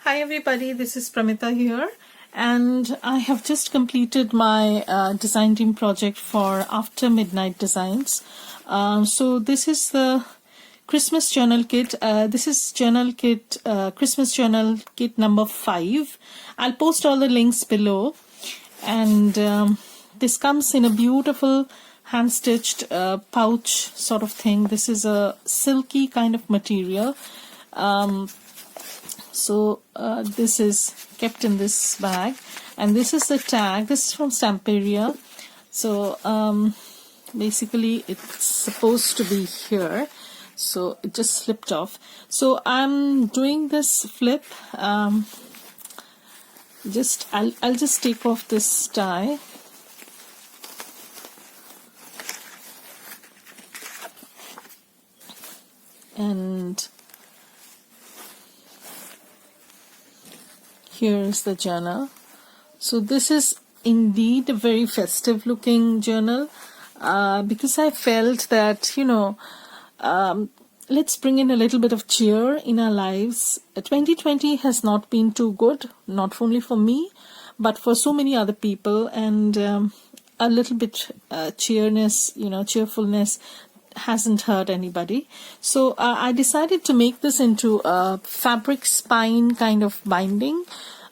Hi everybody, this is Pramita here, and I have just completed my design team project for After Midnight Designs. So this is the Christmas journal kit. This is journal kit, Christmas journal kit number 5. I'll post all the links below, and this comes in a beautiful hand-stitched pouch sort of thing. This is a silky kind of material. So this is kept in this bag, and this is the tag. This is from Stamperia. So basically it's supposed to be here, so it just slipped off. So I'm doing this flip. I'll just take off this tie. And here is the journal. So this is indeed a very festive looking journal, because I felt that, let's bring in a little bit of cheer in our lives. 2020 has not been too good, not only for me, but for so many other people, and a little bit cheerfulness hasn't hurt anybody. So I decided to make this into a fabric spine kind of binding,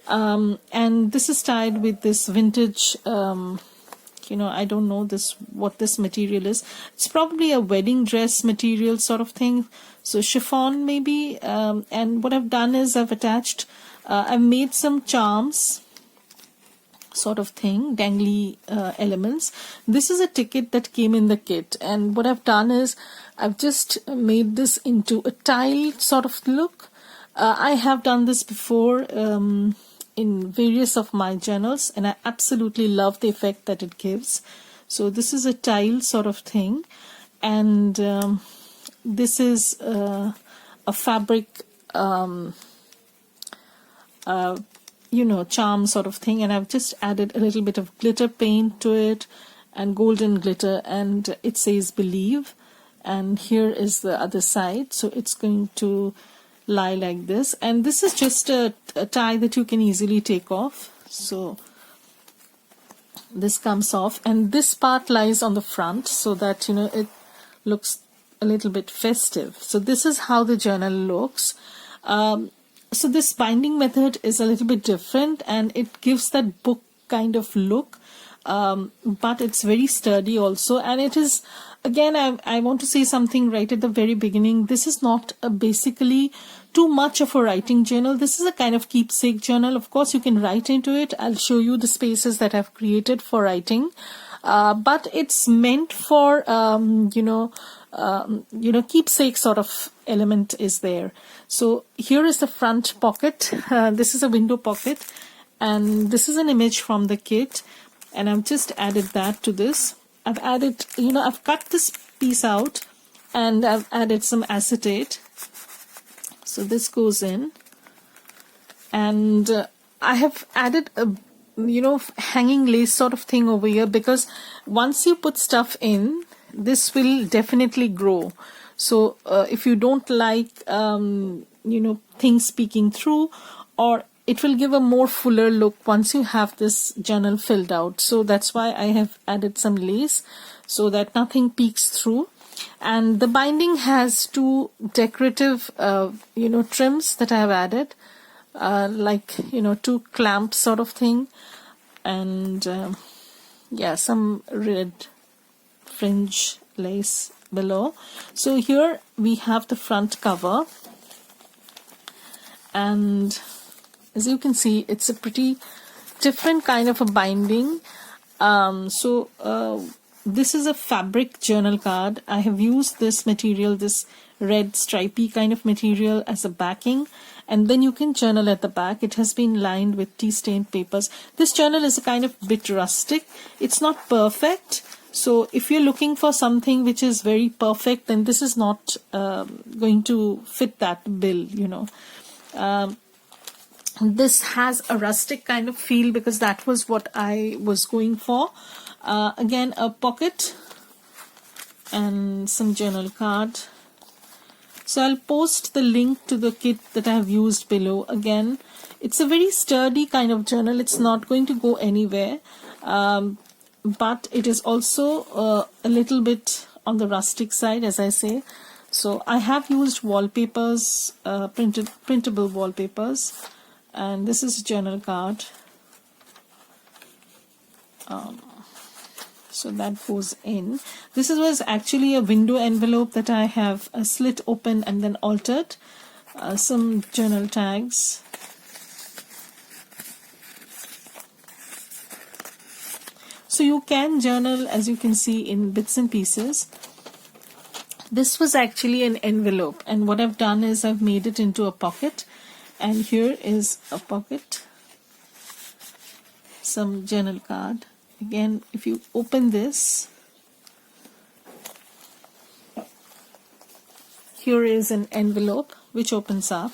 and this is tied with this vintage I don't know what this material is. It's probably a wedding dress material sort of thing, so chiffon maybe. And what I've done is I've made some charms sort of thing, dangly elements. This is a ticket that came in the kit, and what I've done is I've just made this into a tile sort of look. I have done this before in various of my journals, and I absolutely love the effect that it gives. So this is a tile sort of thing, and this is a fabric charm sort of thing, and I've just added a little bit of glitter paint to it and golden glitter, and it says believe. And here is the other side, so it's going to lie like this, and this is just a tie that you can easily take off. So this comes off, and this part lies on the front so that it looks a little bit festive. So this is how the journal looks. So this binding method is a little bit different, and it gives that book kind of look, but it's very sturdy also. And it is, again, I want to say something right at the very beginning. This is not basically too much of a writing journal. This is a kind of keepsake journal. Of course, you can write into it. I'll show you the spaces that I've created for writing, but it's meant for keepsake sort of element is there. So here is the front pocket. This is a window pocket, and this is an image from the kit, and I've just added that to this. I've added, I've cut this piece out, and I've added some acetate. So this goes in, and I have added a hanging lace sort of thing over here, because once you put stuff in, this will definitely grow. So if you don't like things peeking through, or it will give a more fuller look once you have this journal filled out. So that's why I have added some lace so that nothing peeks through. And the binding has two decorative trims that I have added, two clamps sort of thing, and some red fringe lace below. So here we have the front cover, and as you can see, it's a pretty different kind of a binding. This is a fabric journal card. I have used this material, this red stripy kind of material, as a backing, and then you can journal at the back. It has been lined with tea-stained papers. This journal is a kind of bit rustic. It's not perfect. So if you're looking for something which is very perfect, then this is not going to fit that bill, This has a rustic kind of feel because that was what I was going for. Again, a pocket and some journal card. So I'll post the link to the kit that I have used below. Again, it's a very sturdy kind of journal. It's not going to go anywhere, but it is also a little bit on the rustic side, as I say. So I have used wallpapers, printable wallpapers, and this is a journal card. So that goes in. This was actually a window envelope that I have slit open and then altered. Some journal tags. So you can journal, as you can see, in bits and pieces. This was actually an envelope, and what I've done is I've made it into a pocket, and here is a pocket, some journal card. Again, if you open this, here is an envelope which opens up,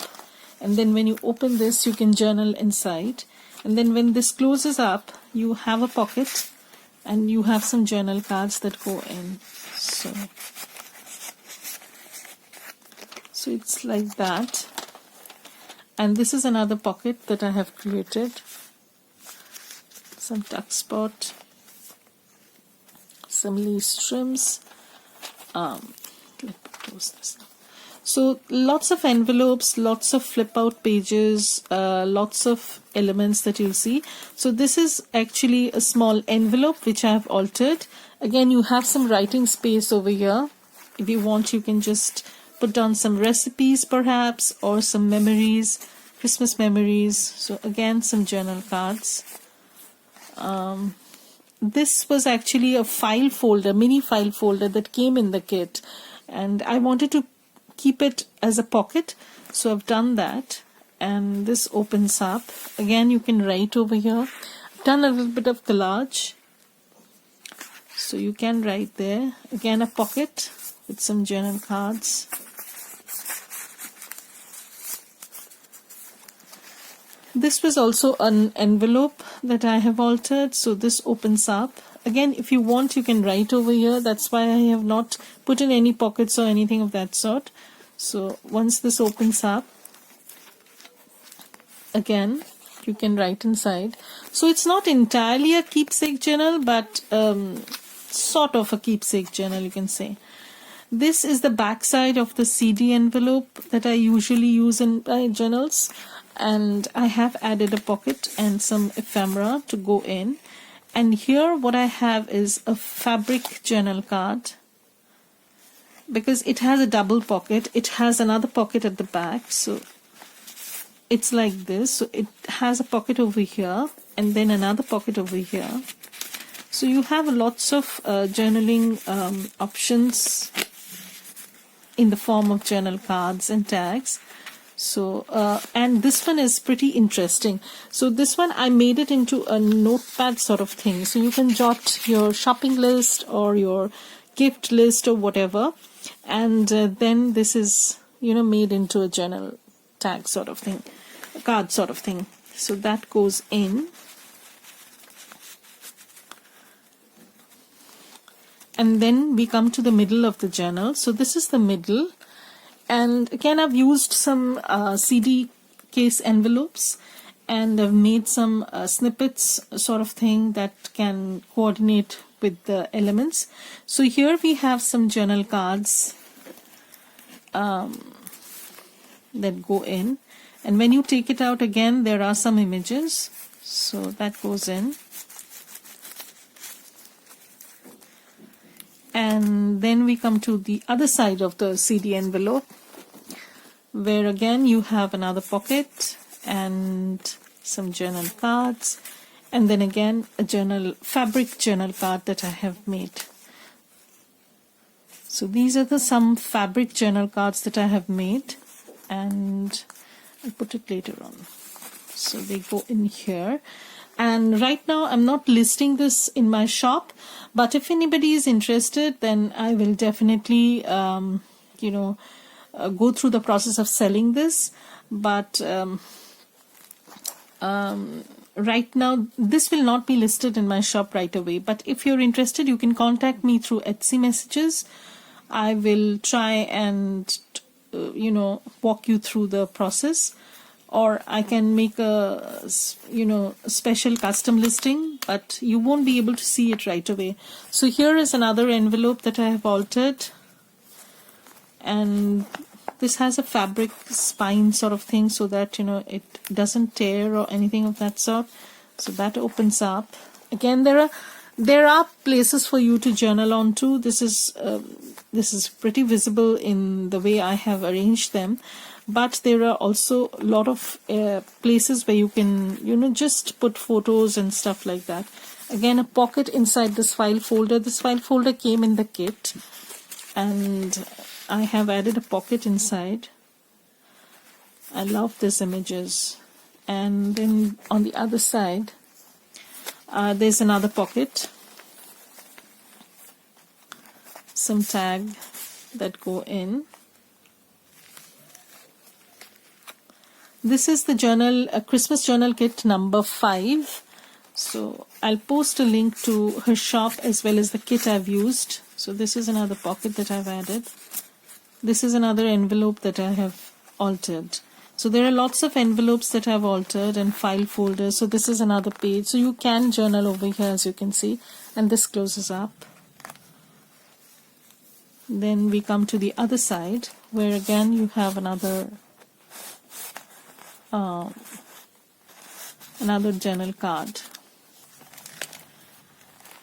and then when you open this you can journal inside, and then when this closes up you have a pocket and you have some journal cards that go in. So it's like that. And this is another pocket that I have created. Some tuck spot, some lace trims. Let me close this now. So lots of envelopes, lots of flip out pages, lots of elements that you'll see. So this is actually a small envelope which I have altered. Again, you have some writing space over here. If you want, you can just put down some recipes perhaps, or some memories, Christmas memories. So again, some journal cards. This was actually a file folder, mini file folder that came in the kit, and I wanted to keep it as a pocket, so I've done that. And this opens up. Again, you can write over here. I've done a little bit of collage, so you can write there. Again, a pocket with some journal cards. This was also an envelope that I have altered, so this opens up. Again, if you want, you can write over here. That's why I have not put in any pockets or anything of that sort. So once this opens up, again, you can write inside. So it's not entirely a keepsake journal, but sort of a keepsake journal, you can say. This is the back side of the CD envelope that I usually use in my journals. And I have added a pocket and some ephemera to go in. And here what I have is a fabric journal card. Because it has a double pocket, it has another pocket at the back. So it's like this. So it has a pocket over here and then another pocket over here. So you have lots of journaling options in the form of journal cards and tags. So and this one is pretty interesting. So this one I made it into a notepad sort of thing, so you can jot your shopping list or your gift list or whatever, and then this is, you know, made into a journal tag sort of thing, a card sort of thing. So that goes in. And then we come to the middle of the journal. So this is the middle. And again, I've used some CD case envelopes, and I've made some snippets sort of thing that can coordinate with the elements. So here we have some journal cards that go in, and when you take it out again, there are some images, so that goes in. And then we come to the other side of the CD envelope, where again you have another pocket and some journal cards, and then again a fabric journal card that I have made. So these are some fabric journal cards that I have made, and I'll put it later on. So they go in here. And right now I'm not listing this in my shop, but if anybody is interested, then I will definitely go through the process of selling this. But right now this will not be listed in my shop right away, but if you're interested, you can contact me through Etsy messages. I will try and walk you through the process, or I can make a special custom listing, but you won't be able to see it right away. So here is another envelope that I have altered, and this has a fabric spine sort of thing so that it doesn't tear or anything of that sort. So that opens up. Again, there are places for you to journal onto. This is pretty visible in the way I have arranged them, but there are also a lot of places where you can just put photos and stuff like that. Again, a pocket inside this file folder. This file folder came in the kit, and I have added a pocket inside. I love these images. And then on the other side, there's another pocket, some tag that go in. This is the journal, Christmas journal kit number 5. So I'll post a link to her shop as well as the kit I've used. So this is another pocket that I've added. This is another envelope that I have altered. So there are lots of envelopes that I've altered and file folders. So this is another page. So you can journal over here, as you can see. And this closes up. Then we come to the other side, where again you have another journal card.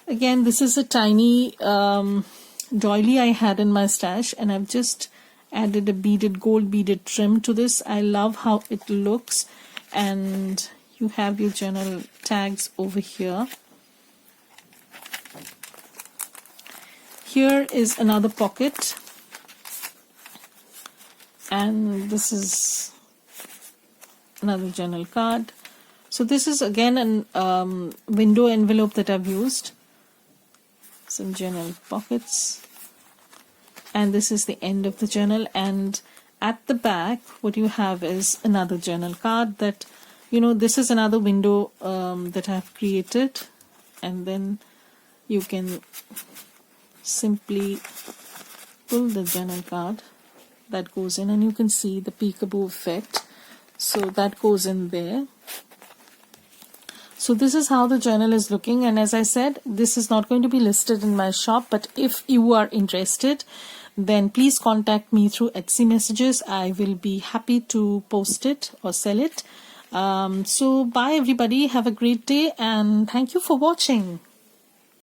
Again, this is a tiny doily I had in my stash, and I've just added a gold beaded trim to this. I love how it looks, and you have your journal tags over here. Here is another pocket, and this is another journal card. So this is again an window envelope that I've used. Some journal pockets. And this is the end of the journal, and at the back what you have is another journal card that this is another window that I've created, and then you can simply pull the journal card that goes in, and you can see the peekaboo effect. So that goes in there. So this is how the journal is looking, and as I said, this is not going to be listed in my shop, but if you are interested, then please contact me through Etsy messages. I will be happy to post it or sell it. So bye everybody, have a great day, and thank you for watching.